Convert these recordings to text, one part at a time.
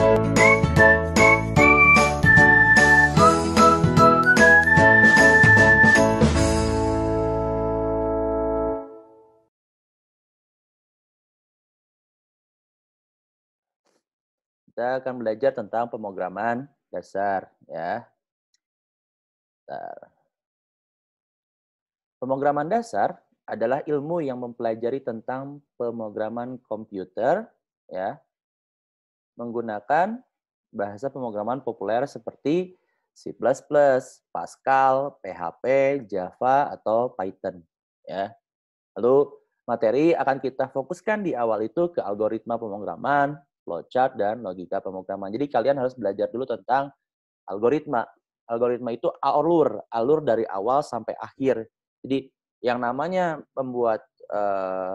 Kita akan belajar tentang pemrograman dasar ya. Bentar. Pemrograman dasar adalah ilmu yang mempelajari tentang pemrograman komputer ya, menggunakan bahasa pemrograman populer seperti C++, Pascal, PHP, Java atau Python ya. Lalu materi akan kita fokuskan di awal itu ke algoritma pemrograman, flowchart dan logika pemrograman. Jadi kalian harus belajar dulu tentang algoritma. Algoritma itu alur dari awal sampai akhir. Jadi yang namanya membuat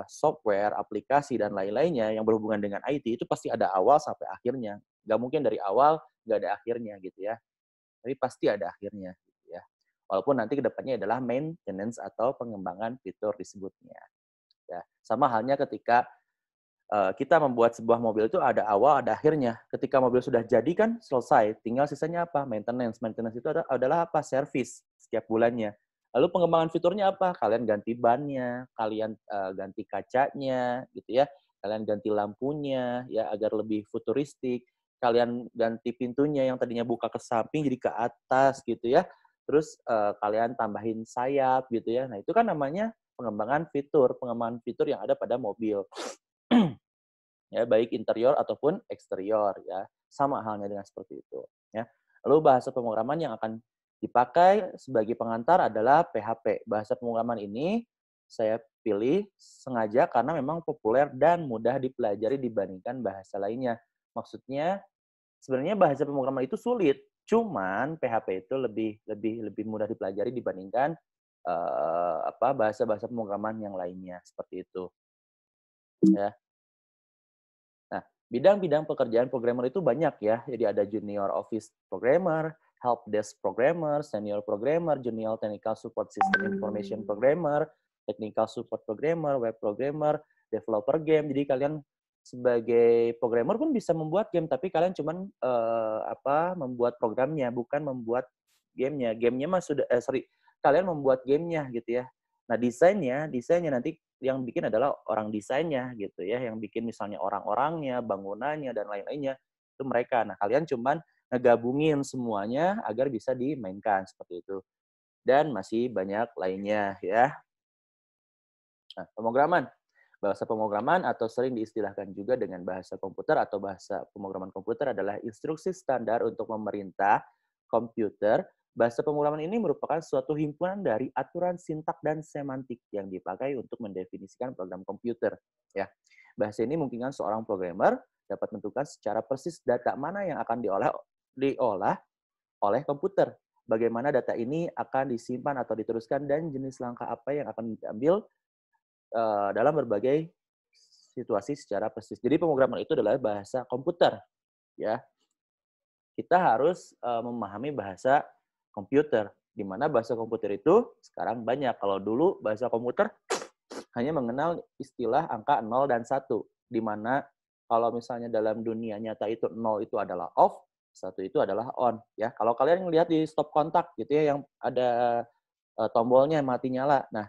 software, aplikasi, dan lain-lainnya yang berhubungan dengan IT itu pasti ada awal sampai akhirnya. Nggak mungkin dari awal nggak ada akhirnya gitu ya. Tapi pasti ada akhirnya gitu ya. Walaupun nanti kedepannya adalah maintenance atau pengembangan fitur disebutnya. Ya, sama halnya ketika kita membuat sebuah mobil itu ada awal, ada akhirnya. Ketika mobil sudah jadi kan selesai, tinggal sisanya apa? Maintenance. Maintenance itu adalah apa? Service setiap bulannya. Lalu pengembangan fiturnya apa? Kalian ganti bannya, kalian ganti kacanya, gitu ya. Kalian ganti lampunya, ya agar lebih futuristik. Kalian ganti pintunya yang tadinya buka ke samping jadi ke atas, gitu ya. Terus kalian tambahin sayap, gitu ya. Nah itu kan namanya pengembangan fitur yang ada pada mobil. Ya, baik interior ataupun eksterior ya. Sama halnya dengan seperti itu ya. Lalu bahasa pemrograman yang akan dipakai sebagai pengantar adalah PHP. Bahasa pemrograman ini saya pilih sengaja karena memang populer dan mudah dipelajari dibandingkan bahasa lainnya. Maksudnya sebenarnya bahasa pemrograman itu sulit, cuman PHP itu lebih mudah dipelajari dibandingkan bahasa-bahasa pemrograman yang lainnya seperti itu. Ya. Nah, bidang-bidang pekerjaan programmer itu banyak ya. Jadi ada junior office programmer, help desk programmer, senior programmer, junior technical support system information programmer, technical support programmer, web programmer, developer game. Jadi kalian sebagai programmer pun bisa membuat game, tapi kalian cuman membuat programnya, bukan membuat gamenya. Gamenya mah kalian membuat gamenya gitu ya. Nah, desainnya nanti yang bikin adalah orang desainnya gitu ya, yang bikin misalnya orang-orangnya, bangunannya, dan lain-lainnya, itu mereka. Nah, kalian cuman ngegabungin semuanya agar bisa dimainkan, seperti itu. Dan masih banyak lainnya ya. Nah, pemrograman. Bahasa pemrograman atau sering diistilahkan juga dengan bahasa komputer atau bahasa pemrograman komputer adalah instruksi standar untuk memerintah komputer. Bahasa pemrograman ini merupakan suatu himpunan dari aturan sintak dan semantik yang dipakai untuk mendefinisikan program komputer. Ya, bahasa ini memungkinkan seorang programmer dapat menentukan secara persis data mana yang akan diolah oleh komputer. Bagaimana data ini akan disimpan atau diteruskan dan jenis langkah apa yang akan diambil dalam berbagai situasi secara persis. Jadi pemrograman itu adalah bahasa komputer, ya. Kita harus memahami bahasa komputer, di mana bahasa komputer itu sekarang banyak. Kalau dulu bahasa komputer hanya mengenal istilah angka 0 dan 1, di mana kalau misalnya dalam dunia nyata itu 0 itu adalah off, 1 itu adalah on, ya. Kalau kalian lihat di stop kontak gitu ya, yang ada tombolnya mati nyala. Nah,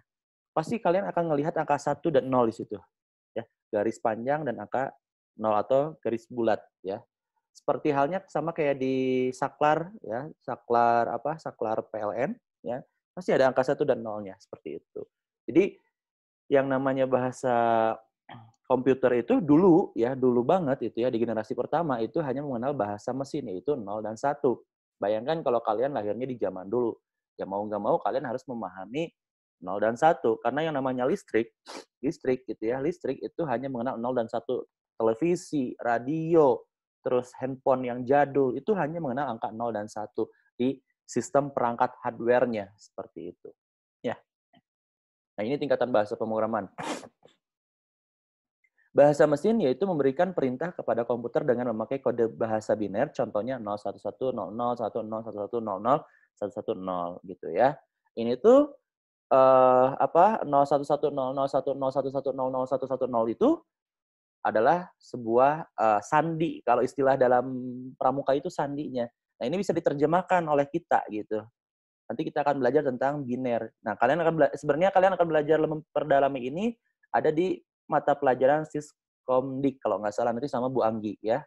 pasti kalian akan melihat angka 1 dan 0 di situ. Ya, garis panjang dan angka 0 atau garis bulat ya. Seperti halnya sama kayak di saklar ya, saklar PLN ya. Pasti ada angka 1 dan 0-nya seperti itu. Jadi yang namanya bahasa komputer itu dulu ya, dulu banget itu ya, di generasi pertama itu hanya mengenal bahasa mesin yaitu 0 dan 1. Bayangkan kalau kalian lahirnya di zaman dulu. Ya mau nggak mau kalian harus memahami 0 dan 1. Karena yang namanya listrik gitu ya, listrik itu hanya mengenal 0 dan 1. Televisi, radio, terus handphone yang jadul, itu hanya mengenal angka 0 dan 1 di sistem perangkat hardware-nya, seperti itu. Ya. Nah, ini tingkatan bahasa pemrograman. Bahasa mesin yaitu memberikan perintah kepada komputer dengan memakai kode bahasa biner, contohnya 01100001100001110 gitu ya. Ini tuh 01100101110010 itu adalah sebuah sandi. Kalau istilah dalam pramuka itu sandinya. Nah, ini bisa diterjemahkan oleh kita gitu. Nanti kita akan belajar tentang biner. Nah, sebenarnya kalian akan belajar memperdalami ini ada di mata pelajaran Siskomdik kalau nggak salah nanti sama Bu Anggi ya.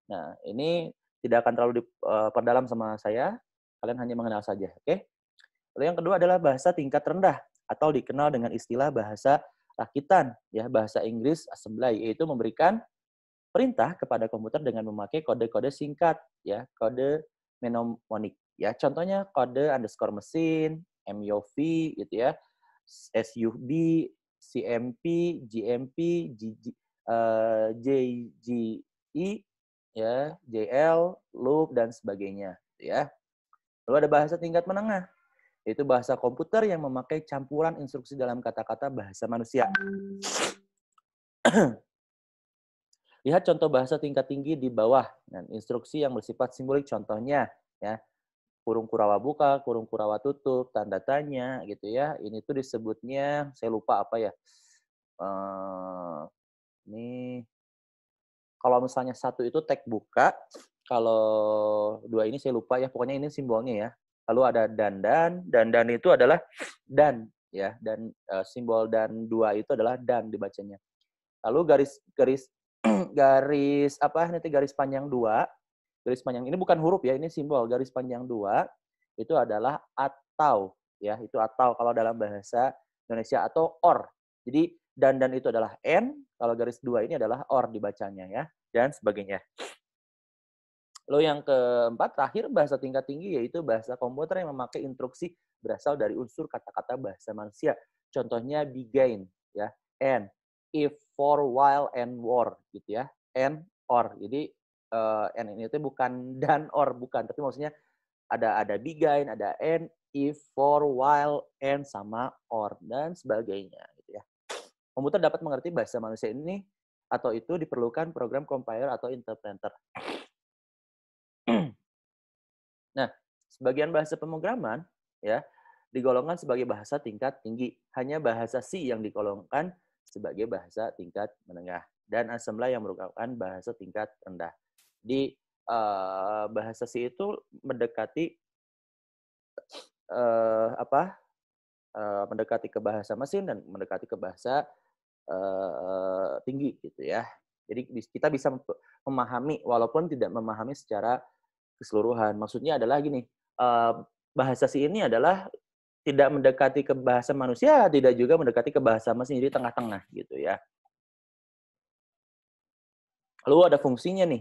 Nah, ini tidak akan terlalu diperdalam sama saya. Kalian hanya mengenal saja, oke? Lalu yang kedua adalah bahasa tingkat rendah atau dikenal dengan istilah bahasa rakitan, ya, bahasa Inggris assembly, yaitu memberikan perintah kepada komputer dengan memakai kode-kode singkat, ya, kode mnemonik. Ya, contohnya kode underscore mesin, MUV, gitu ya, SUB, CMP, GMP, JGE, ya, JL, loop, dan sebagainya. Gitu ya. Lalu ada bahasa tingkat menengah, yaitu bahasa komputer yang memakai campuran instruksi dalam kata-kata bahasa manusia. Lihat contoh bahasa tingkat tinggi di bawah dan instruksi yang bersifat simbolik contohnya ya. Kurung kurawa buka, kurung kurawa tutup, tanda tanya gitu ya. Ini tuh disebutnya saya lupa apa ya. Ini kalau misalnya satu itu tag buka, kalau dua ini saya lupa ya. Pokoknya ini simbolnya ya. Lalu ada dandan itu adalah dan ya, dan simbol dan dua itu adalah dan dibacanya. Lalu garis garis apa nanti garis panjang dua, garis panjang ini bukan huruf ya, ini simbol garis panjang dua itu adalah atau ya, itu atau kalau dalam bahasa Indonesia atau or. Jadi dan itu adalah n, kalau garis dua ini adalah or dibacanya ya, dan sebagainya. Lalu yang keempat terakhir bahasa tingkat tinggi yaitu bahasa komputer yang memakai instruksi berasal dari unsur kata-kata bahasa manusia. Contohnya begin ya, and, if, for, while, and war gitu ya, and, or. Jadi and ini itu bukan dan or bukan, tapi maksudnya ada begin, ada and, if, for, while, and sama or dan sebagainya gitu ya. Komputer dapat mengerti bahasa manusia ini atau itu diperlukan program compiler atau interpreter. Nah, sebagian bahasa pemrograman ya digolongkan sebagai bahasa tingkat tinggi. Hanya bahasa C yang digolongkan sebagai bahasa tingkat menengah dan assembly yang merupakan bahasa tingkat rendah. Di bahasa C itu mendekati mendekati ke bahasa mesin dan mendekati ke bahasa tinggi gitu ya. Jadi kita bisa memahami walaupun tidak memahami secara keseluruhan. Maksudnya adalah gini, bahasa si ini adalah tidak mendekati ke bahasa manusia, tidak juga mendekati ke bahasa mesin, jadi tengah-tengah gitu ya. Lalu ada fungsinya nih.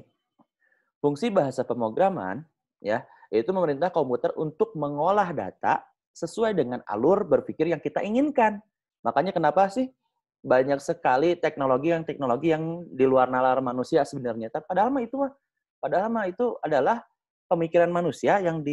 Fungsi bahasa pemrograman ya, yaitu memerintah komputer untuk mengolah data sesuai dengan alur berpikir yang kita inginkan. Makanya kenapa sih banyak sekali teknologi yang di luar nalar manusia sebenarnya. Padahal mah itu adalah pemikiran manusia yang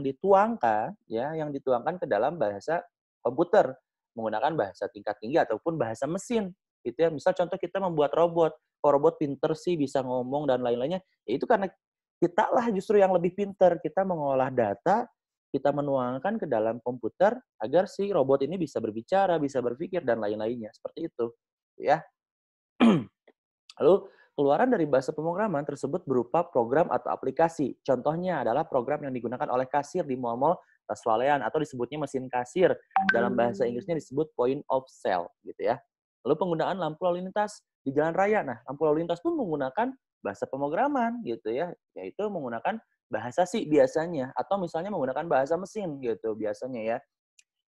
dituangkan ke dalam bahasa komputer menggunakan bahasa tingkat tinggi ataupun bahasa mesin. Gitu ya. Misal contoh kita membuat robot, kok robot pinter sih bisa ngomong dan lain-lainnya, ya itu karena kita lah justru yang lebih pinter. Kita mengolah data, kita menuangkan ke dalam komputer agar si robot ini bisa berbicara, bisa berpikir, dan lain-lainnya. Seperti itu. Ya. Lalu, keluaran dari bahasa pemrograman tersebut berupa program atau aplikasi. Contohnya adalah program yang digunakan oleh kasir di mal-mal swalayan atau disebutnya mesin kasir. Dalam bahasa Inggrisnya disebut point of sale. Gitu ya. Lalu penggunaan lampu lalu lintas di jalan raya. Nah, lampu lalu lintas pun menggunakan bahasa pemrograman gitu ya, yaitu menggunakan bahasa C biasanya atau misalnya menggunakan bahasa mesin gitu biasanya ya.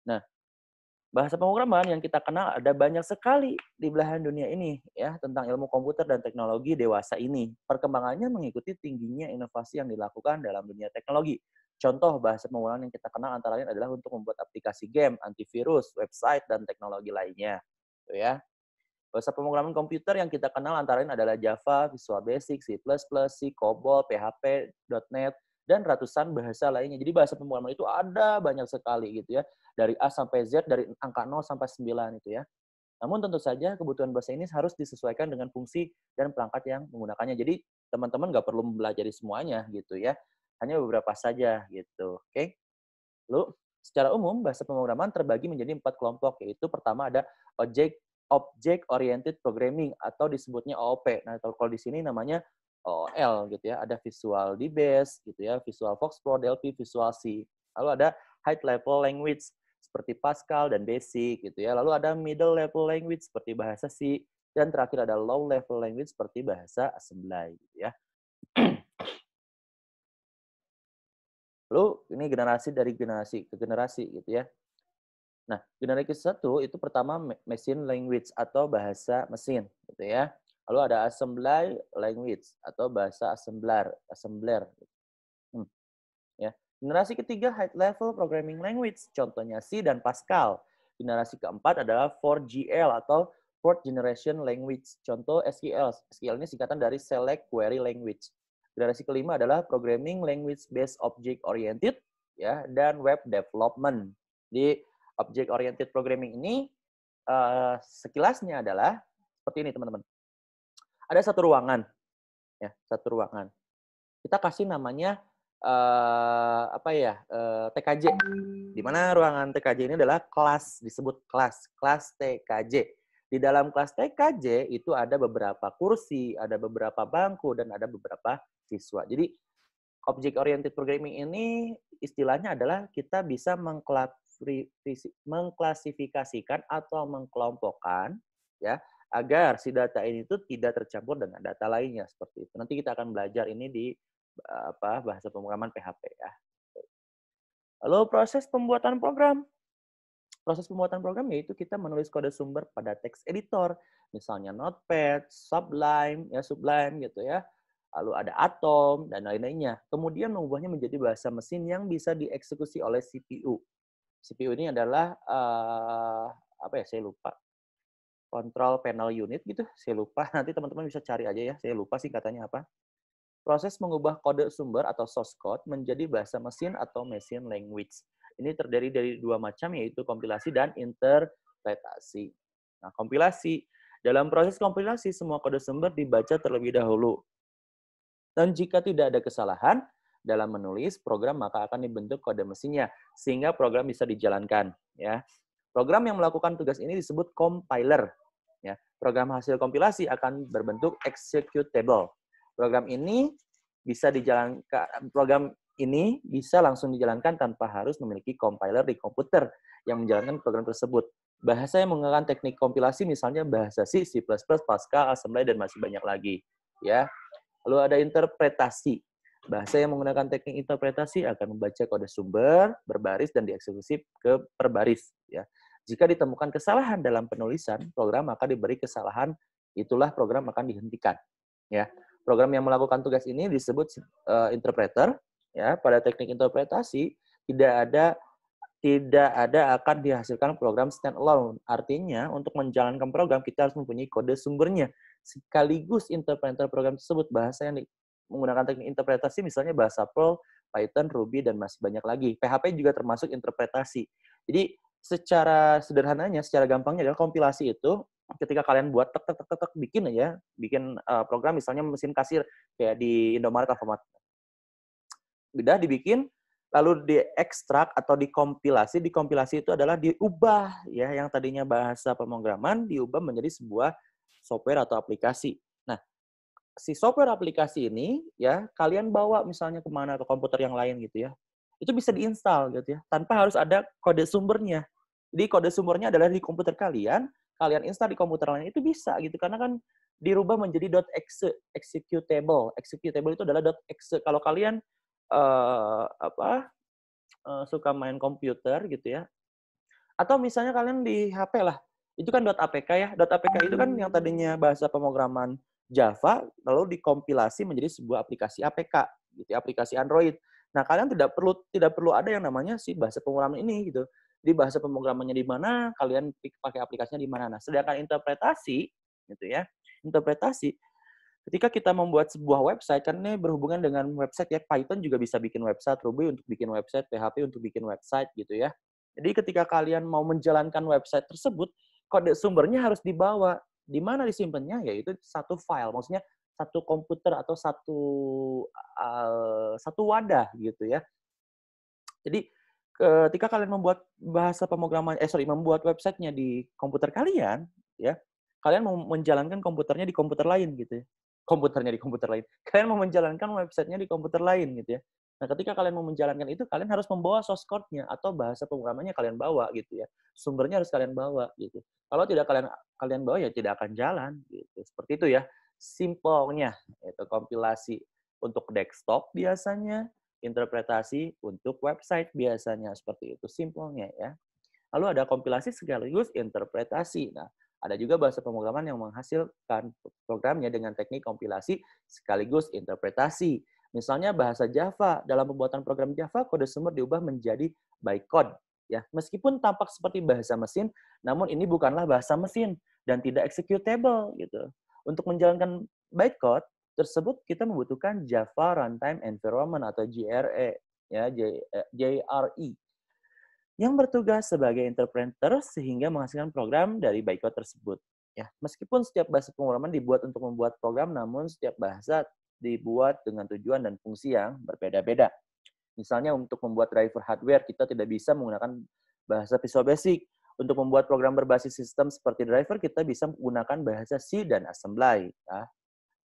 Nah, bahasa pemrograman yang kita kenal ada banyak sekali di belahan dunia ini ya tentang ilmu komputer dan teknologi dewasa ini. Perkembangannya mengikuti tingginya inovasi yang dilakukan dalam dunia teknologi. Contoh bahasa pemrograman yang kita kenal antara lain adalah untuk membuat aplikasi game, antivirus, website, dan teknologi lainnya. Gitu ya. Bahasa pemrograman komputer yang kita kenal antara lain adalah Java, Visual Basic, C++, C, COBOL, PHP, .NET, dan ratusan bahasa lainnya. Jadi bahasa pemrograman itu ada banyak sekali gitu ya. Dari A sampai Z, dari angka 0 sampai 9 itu ya. Namun tentu saja kebutuhan bahasa ini harus disesuaikan dengan fungsi dan perangkat yang menggunakannya. Jadi teman-teman nggak perlu mempelajari semuanya gitu ya. Hanya beberapa saja gitu. Oke. Lalu secara umum bahasa pemrograman terbagi menjadi 4 kelompok, yaitu pertama ada object Object Oriented Programming atau disebutnya OOP. Nah, kalau di sini namanya OOL gitu ya. Ada Visual DBase gitu ya, Visual Fox Pro, DLP, Visual C. Lalu ada High Level Language seperti Pascal dan Basic gitu ya. Lalu ada Middle Level Language seperti bahasa C, dan terakhir ada Low Level Language seperti bahasa Assembly gitu ya. Lalu ini generasi dari generasi ke generasi gitu ya. Nah, generasi satu itu pertama machine language atau bahasa mesin gitu ya. Lalu ada assembly language atau bahasa assembler. Hmm, ya. Generasi ketiga high level programming language, contohnya C dan Pascal. Generasi keempat adalah 4GL atau fourth generation language, contoh SQL. SQL ini singkatan dari select query language. Generasi kelima adalah programming language based object oriented ya, dan web development. Di object oriented programming ini sekilasnya adalah seperti ini teman-teman. Ada satu ruangan, ya, satu ruangan. Kita kasih namanya TKJ. Di mana ruangan TKJ ini adalah kelas, disebut kelas TKJ. Di dalam kelas TKJ itu ada beberapa kursi, ada beberapa bangku, dan ada beberapa siswa. Jadi object oriented programming ini istilahnya adalah kita bisa mengklasifikasikan atau mengkelompokkan ya agar si data ini itu tidak tercampur dengan data lainnya seperti itu. Nanti kita akan belajar ini di bahasa pemrograman PHP ya. Lalu proses pembuatan program. Proses pembuatan program yaitu kita menulis kode sumber pada text editor, misalnya Notepad, Sublime gitu ya. Lalu ada Atom dan lain-lainnya. Kemudian mengubahnya menjadi bahasa mesin yang bisa dieksekusi oleh CPU. CPU ini adalah saya lupa. Control Panel Unit gitu, saya lupa. Nanti teman-teman bisa cari aja ya. Saya lupa singkatannya apa. Proses mengubah kode sumber atau source code menjadi bahasa mesin atau machine language. Ini terdiri dari dua macam, yaitu kompilasi dan interpretasi. Nah, kompilasi. Dalam proses kompilasi, semua kode sumber dibaca terlebih dahulu. Dan jika tidak ada kesalahan dalam menulis program, maka akan dibentuk kode mesinnya, sehingga program bisa dijalankan. Ya. Program yang melakukan tugas ini disebut compiler. Ya. Program hasil kompilasi akan berbentuk executable. Program ini bisa langsung dijalankan tanpa harus memiliki compiler di komputer yang menjalankan program tersebut. Bahasa yang menggunakan teknik kompilasi misalnya bahasa C, C++, Pascal, Assembly, dan masih banyak lagi. Ya. Lalu ada interpretasi. Bahasa yang menggunakan teknik interpretasi akan membaca kode sumber berbaris dan dieksekusi ke per baris. Ya. Jika ditemukan kesalahan dalam penulisan program, maka diberi kesalahan, itulah program akan dihentikan. Ya. Program yang melakukan tugas ini disebut interpreter. Ya, pada teknik interpretasi tidak ada akan dihasilkan program standalone. Artinya untuk menjalankan program kita harus mempunyai kode sumbernya. Sekaligus interpreter program tersebut, bahasa yang menggunakan teknik interpretasi misalnya bahasa Perl, Python, Ruby, dan masih banyak lagi. PHP juga termasuk interpretasi. Jadi secara sederhananya, secara gampangnya adalah kompilasi itu ketika kalian buat bikin program misalnya mesin kasir kayak di Indomaret, Alfamart. Udah dibikin, lalu diekstrak atau dikompilasi. Dikompilasi itu adalah diubah ya, yang tadinya bahasa pemrograman diubah menjadi sebuah software atau aplikasi. Nah, si software aplikasi ini ya kalian bawa misalnya kemana, ke komputer yang lain gitu ya. Itu bisa diinstal gitu ya, tanpa harus ada kode sumbernya. Jadi kode sumbernya adalah di komputer kalian install di komputer lain itu bisa gitu, karena kan dirubah menjadi .executable. Executable itu adalah .exe. Kalau kalian suka main komputer gitu ya, atau misalnya kalian di HP lah, itu kan .apk ya. .apk itu kan yang tadinya bahasa pemrograman Java, lalu dikompilasi menjadi sebuah aplikasi APK, gitu, aplikasi Android. Nah, kalian tidak perlu ada yang namanya si bahasa pemrograman ini gitu. Di bahasa pemrogramannya di mana, kalian pakai aplikasinya di mana. Nah, sedangkan interpretasi gitu ya. Interpretasi ketika kita membuat sebuah website, kan ini berhubungan dengan website ya, Python juga bisa bikin website, Ruby untuk bikin website, PHP untuk bikin website gitu ya. Jadi ketika kalian mau menjalankan website tersebut, kode sumbernya harus dibawa. Di mana disimpannya? Yaitu satu file, maksudnya satu komputer atau satu wadah gitu ya. Jadi ketika kalian membuat membuat websitenya di komputer kalian, ya. Kalian mau menjalankan komputernya di komputer lain gitu ya. Komputernya di komputer lain. Kalian mau menjalankan websitenya di komputer lain gitu ya. Nah, ketika kalian mau menjalankan itu, kalian harus membawa source code-nya atau bahasa pemrogramannya kalian bawa gitu ya. Sumbernya harus kalian bawa gitu. Kalau tidak kalian kalian bawa ya tidak akan jalan gitu. Seperti itu ya. Simpelnya itu kompilasi untuk desktop biasanya, interpretasi untuk website biasanya seperti itu simpelnya ya. Lalu ada kompilasi sekaligus interpretasi. Nah, ada juga bahasa pemrograman yang menghasilkan programnya dengan teknik kompilasi sekaligus interpretasi. Misalnya bahasa Java, dalam pembuatan program Java, kode sumber diubah menjadi bytecode. Ya, meskipun tampak seperti bahasa mesin, namun ini bukanlah bahasa mesin dan tidak executable gitu. Untuk menjalankan bytecode tersebut kita membutuhkan Java Runtime Environment atau JRE ya, JRE yang bertugas sebagai interpreter sehingga menghasilkan program dari bytecode tersebut. Ya, meskipun setiap bahasa pemrograman dibuat untuk membuat program, namun setiap bahasa dibuat dengan tujuan dan fungsi yang berbeda-beda. Misalnya untuk membuat driver hardware, kita tidak bisa menggunakan bahasa Visual Basic. Untuk membuat program berbasis sistem seperti driver, kita bisa menggunakan bahasa C dan assembly. Ya.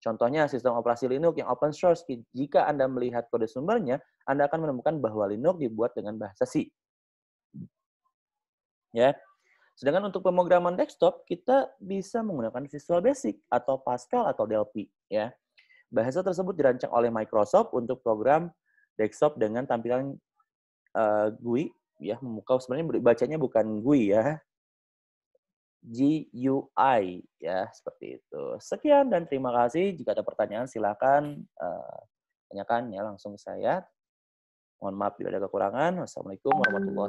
Contohnya sistem operasi Linux yang open source. Jika Anda melihat kode sumbernya, Anda akan menemukan bahwa Linux dibuat dengan bahasa C. Ya. Sedangkan untuk pemrograman desktop, kita bisa menggunakan Visual Basic atau Pascal atau Delphi. Ya. Bahasa tersebut dirancang oleh Microsoft untuk program desktop dengan tampilan GUI. Ya, sebenarnya bacanya bukan GUI ya. GUI ya, seperti itu. Sekian dan terima kasih. Jika ada pertanyaan silakan tanyakan ya langsung ke saya. Mohon maaf bila ada kekurangan. Wassalamualaikum warahmatullahi wabarakatuh.